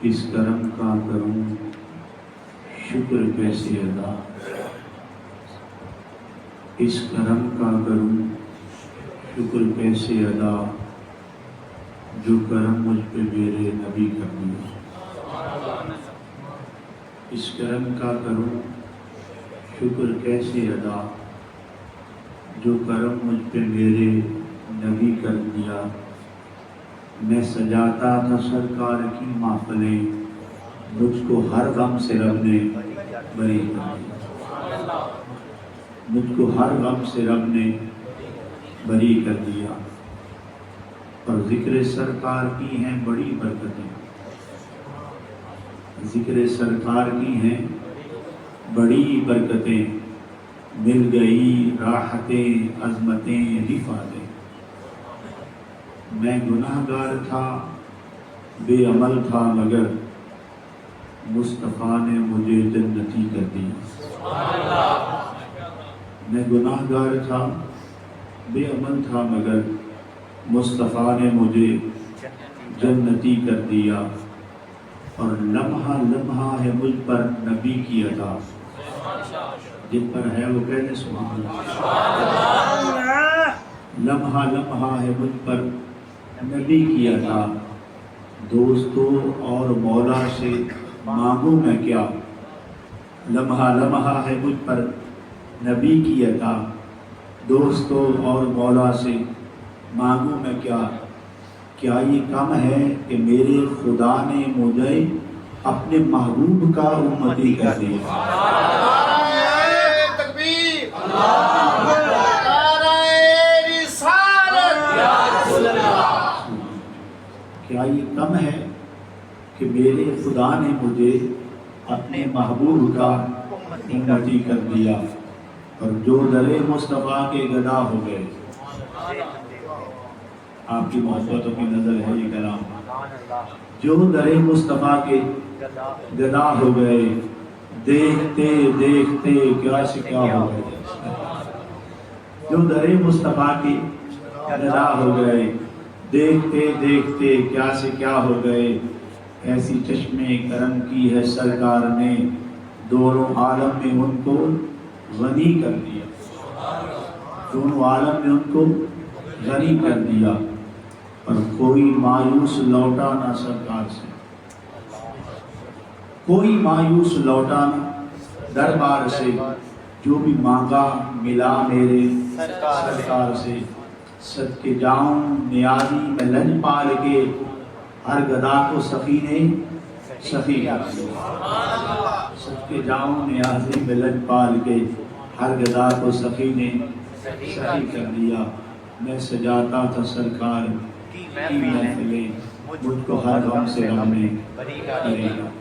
اس کرم کا کروں شکر کیسے ادا، اس کرم کا کروں شکر کیسے ادا، جو کرم مجھ پہ میرے نبی کر دیا۔ اس کرم کا کروں شکر کیسے ادا، جو کرم مجھ پہ میرے نبی کر دیا۔ میں سجاتا تھا سرکار کی محفلیں، مجھ کو ہر غم سے رب نے بری کر دیا۔ مجھ کو ہر غم سے رب نے بری کر دیا۔ اور ذکر سرکار کی ہیں بڑی برکتیں، ذکر سرکار کی ہیں بڑی برکتیں، مل گئی راحتیں عظمتیں رفعتیں۔ میں گناہ گار تھا بے عمل تھا مگر مصطفیٰ نے مجھے جنتی کر دیا۔ میں گناہ گار تھا بے عمل تھا مگر مصطفیٰ نے مجھے جنتی کر دیا۔ اور لمحہ لمحہ ہے مجھ پر نبی کی عطا، جن پر ہے وہ کہتے سبحان اللہ۔ لمحہ لمحہ ہے مجھ پر نبی کی عطا، دوستوں اور مولا سے مانگوں میں کیا۔ لمحہ لمحہ ہے مجھ پر نبی کی عطا، دوستوں اور مولا سے مانگوں میں کیا۔ کیا یہ کم ہے کہ میرے خدا نے مجھے اپنے محبوب کا امتی کر دیا۔ کیا یہ کم ہے کہ میرے خدا نے مجھے اپنے محبوب کا امتی کر دیا۔ اور جو در مصطفیٰ کے گدا ہو گئے، آپ کی محبتوں کی نظر ہے یہ کلام، جو در مصطفیٰ کے گدا ہو گئے، دیکھتے دیکھتے کیا سے کیا ہو گئے۔ جو در مصطفیٰ کے گدا ہو گئے، دیکھتے دیکھتے کیا سے کیا ہو گئے۔ ایسی چشمے کرم کی ہے سرکار نے، دونوں عالم میں ان کو غنی کر دیا۔ دونوں عالم میں ان کو غنی کر دیا۔ اور کوئی مایوس لوٹا نہ سرکار سے، کوئی مایوس لوٹا نہ دربار سے، جو بھی مانگا ملا میرے سرکار سے۔ صدقے جاؤں نیازی میں لج پال کے، ہر گدا کو سخی نے سخی کر دیا۔ صدقے جاؤں نیازی میں لج پال کے، ہر گدا کو سخی نے سخی کر دیا۔ میں سجاتا تھا سرکار کی محفلیں، مجھ کو ہر غم سے رب نے بری کر دیا۔